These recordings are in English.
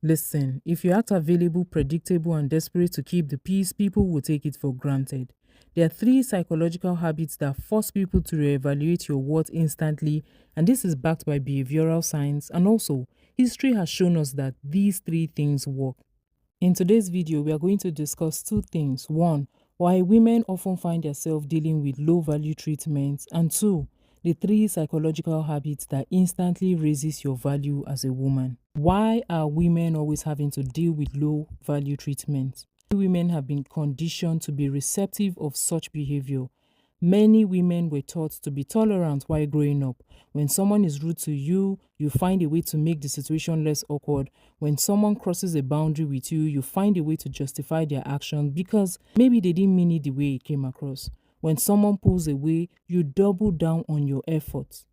Listen, if you act available, predictable, and desperate to keep the peace, people will take it for granted. There are three psychological habits that force people to reevaluate your worth instantly, and this is backed by behavioral science, and also history has shown us that these three things work. In today's video, we are going to discuss two things. One, why women often find themselves dealing with low value treatment, and two, the three psychological habits that instantly raises your value as a woman. Why are women always having to deal with low value treatment? Women have been conditioned to be receptive of such behavior. Many women were taught to be tolerant while growing up. When someone is rude to you, you find a way to make the situation less awkward. When someone crosses a boundary with you, you find a way to justify their action because maybe they didn't mean it the way it came across. When someone pulls away, you double down on your efforts.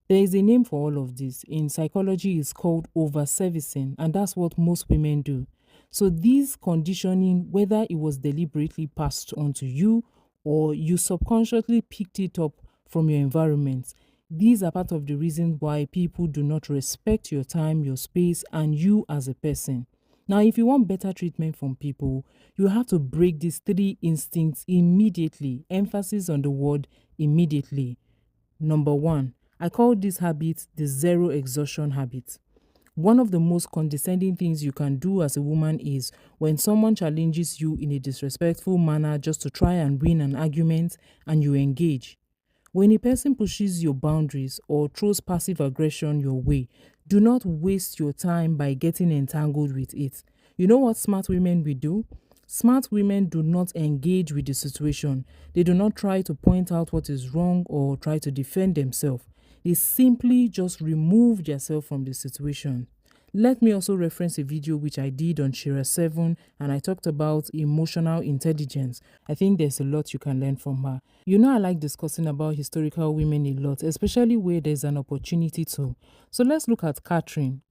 There is a name for all of this. In psychology, it's called over-servicing, and that's what most women do. So this conditioning, whether it was deliberately passed on to you or you subconsciously picked it up from your environment, these are part of the reasons why people do not respect your time, your space, and you as a person. Now, if you want better treatment from people, you have to break these three instincts immediately. Emphasis on the word immediately. Number one, I call this habit the zero exhaustion habit. One of the most condescending things you can do as a woman is when someone challenges you in a disrespectful manner just to try and win an argument and you engage. When a person pushes your boundaries or throws passive aggression your way, do not waste your time by getting entangled with it. You know what smart women will do? Smart women do not engage with the situation. They do not try to point out what is wrong or try to defend themselves. They simply just remove themselves from the situation. Let me also reference a video which I did on Shira 7 and I talked about emotional intelligence. I think there's a lot you can learn from her. You know I like discussing about historical women a lot, especially where there's an opportunity to. So let's look at Catherine.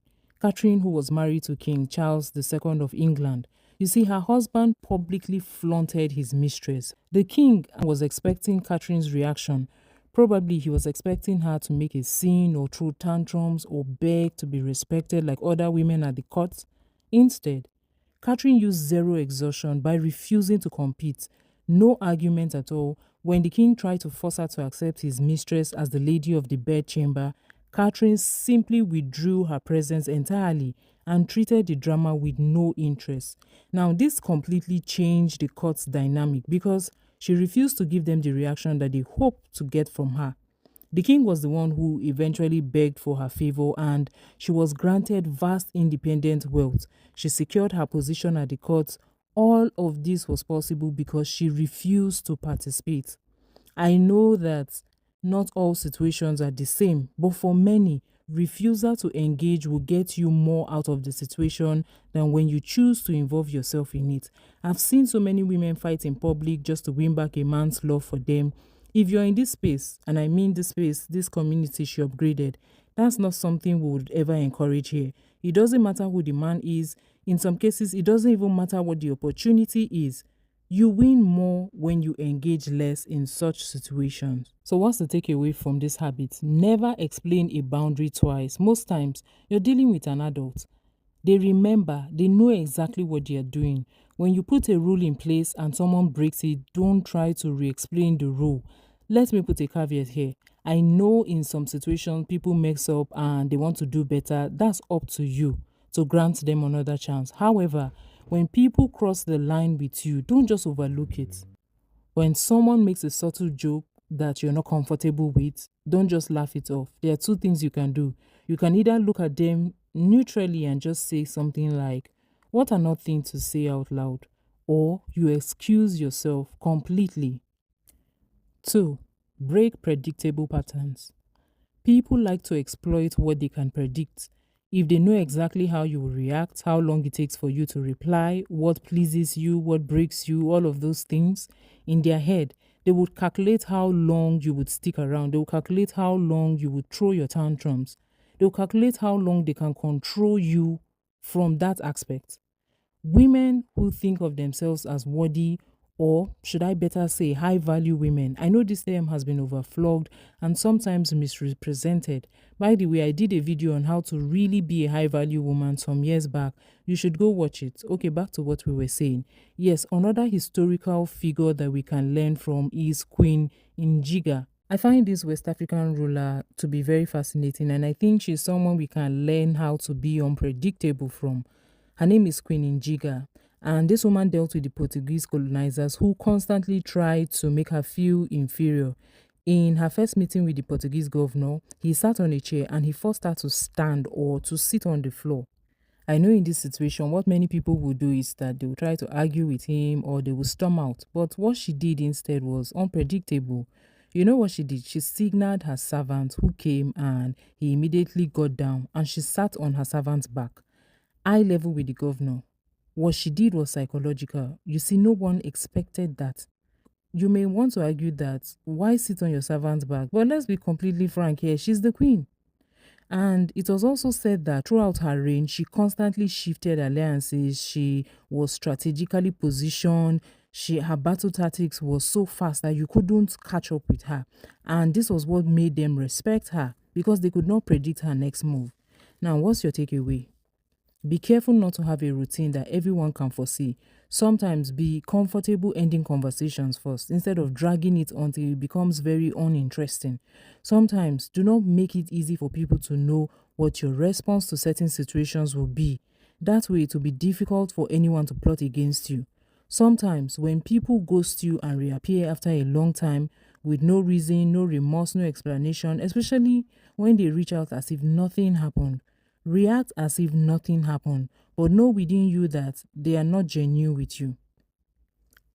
Catherine, who was married to King Charles II of England. You see, her husband publicly flaunted his mistress. The king was expecting Catherine's reaction. Probably he was expecting her to make a scene or throw tantrums or beg to be respected like other women at the court. Instead, Catherine used zero exhaustion by refusing to compete. No argument at all. When the king tried to force her to accept his mistress as the lady of the bedchamber, Catherine simply withdrew her presence entirely and treated the drama with no interest. Now, this completely changed the court's dynamic because she refused to give them the reaction that they hoped to get from her. The king was the one who eventually begged for her favor and she was granted vast independent wealth. She secured her position at the court. All of this was possible because she refused to participate. I know that not all situations are the same, but for many, refusal to engage will get you more out of the situation than when you choose to involve yourself in it. I've seen so many women fight in public just to win back a man's love for them. If you're in this space, and I mean this space, this community she upgraded, that's not something we would ever encourage here. It doesn't matter who the man is. In some cases, it doesn't even matter what the opportunity is. You win more when you engage less in such situations. So what's the takeaway from this habit? Never explain a boundary twice. Most times, you're dealing with an adult. They remember, they know exactly what they are doing. When you put a rule in place and someone breaks it, don't try to re-explain the rule. Let me put a caveat here. I know in some situations people mess up and they want to do better. That's up to you to grant them another chance. However, when people cross the line with you, don't just overlook it. When someone makes a subtle joke that you're not comfortable with, don't just laugh it off. There are two things you can do. You can either look at them neutrally and just say something like, "What an odd thing to say out loud," or you excuse yourself completely. 2. Break predictable patterns. People like to exploit what they can predict. If they know exactly how you will react, how long it takes for you to reply, what pleases you, what breaks you, all of those things, in their head, they would calculate how long you would stick around. They will calculate how long you would throw your tantrums. They will calculate how long they can control you from that aspect. Women who think of themselves as worthy Or should I better say high value women? I know this term has been overflogged and sometimes misrepresented. By the way, I did a video on how to really be a high value woman some years back. You should go watch it. Okay, back to what we were saying. Yes, another historical figure that we can learn from is Queen Njiga. I find this West African ruler to be very fascinating, and I think she's someone we can learn how to be unpredictable from. Her name is Queen Njiga. And this woman dealt with the Portuguese colonizers who constantly tried to make her feel inferior. In her first meeting with the Portuguese governor, he sat on a chair and he forced her to stand or to sit on the floor. I know in this situation, what many people will do is that they will try to argue with him or they will storm out. But what she did instead was unpredictable. You know what she did? She signaled her servant who came and he immediately got down and she sat on her servant's back, eye level with the governor. What she did was psychological. You see, no one expected that. You may want to argue that why sit on your servant's back? But let's be completely frank here. She's the queen. And it was also said that throughout her reign, she constantly shifted alliances. She was strategically positioned. Her battle tactics was so fast that you couldn't catch up with her. And this was what made them respect her because they could not predict her next move. Now, what's your takeaway? Be careful not to have a routine that everyone can foresee. Sometimes be comfortable ending conversations first instead of dragging it until it becomes very uninteresting. Sometimes do not make it easy for people to know what your response to certain situations will be. That way it will be difficult for anyone to plot against you. Sometimes when people ghost you and reappear after a long time with no reason, no remorse, no explanation, especially when they reach out as if nothing happened, react as if nothing happened, but know within you that they are not genuine with you.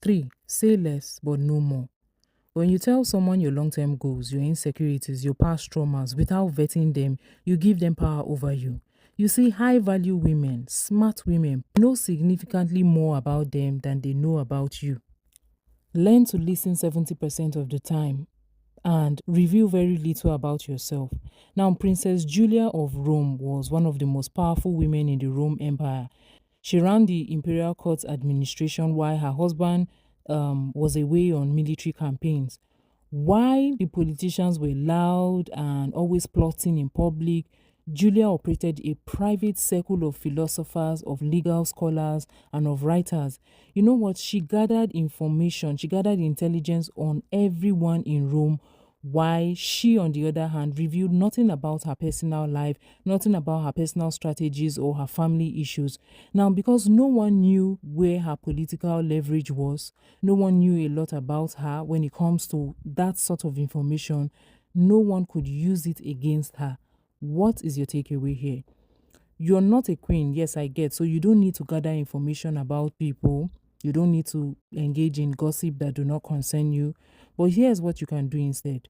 3. Say less but no more. When you tell someone your long-term goals, your insecurities, your past traumas without vetting them, you give them power over you. You see, high-value women, smart women, know significantly more about them than they know about you. Learn to listen 70% of the time and reveal very little about yourself. Now, Princess Julia of Rome was one of the most powerful women in the Rome Empire. She ran the imperial court administration while her husband was away on military campaigns. While the politicians were loud and always plotting in public, Julia operated a private circle of philosophers, of legal scholars, and of writers. You know what? She gathered information, she gathered intelligence on everyone in Rome, while she, on the other hand, revealed nothing about her personal life, nothing about her personal strategies or her family issues. Now, because no one knew where her political leverage was, no one knew a lot about her when it comes to that sort of information, no one could use it against her. What is your takeaway here? You're not a queen, yes, I get. So you don't need to gather information about people. You don't need to engage in gossip that do not concern you. But here's what you can do instead.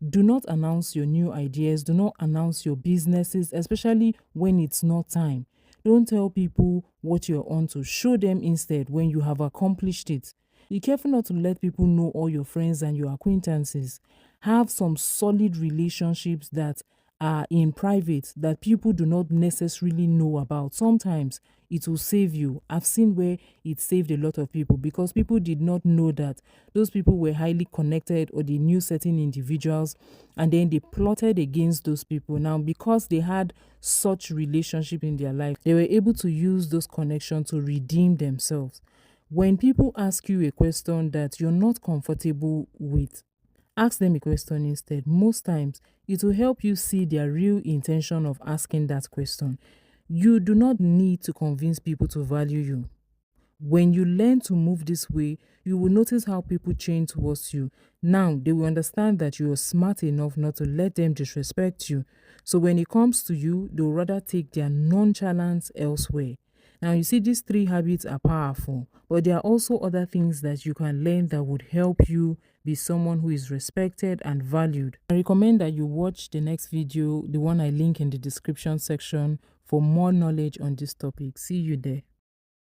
Do not announce your new ideas. Do not announce your businesses, especially when it's not time. Don't tell people what you're on to. Show them instead when you have accomplished it. Be careful not to let people know all your friends and your acquaintances. Have some solid relationships that are in private that people do not necessarily know about. Sometimes it will save you. I've seen where it saved a lot of people because people did not know that those people were highly connected or they knew certain individuals and then they plotted against those people. Now, because they had such relationship in their life, they were able to use those connections to redeem themselves. When people ask you a question that you're not comfortable with, ask them a question instead. Most times, it will help you see their real intention of asking that question. You do not need to convince people to value you. When you learn to move this way, you will notice how people change towards you. Now, they will understand that you are smart enough not to let them disrespect you. So when it comes to you, they will rather take their nonchalance elsewhere. Now, you see, these 3 habits are powerful, but there are also other things that you can learn that would help you be someone who is respected and valued. I recommend that you watch the next video, the one I link in the description section, for more knowledge on this topic. See you there.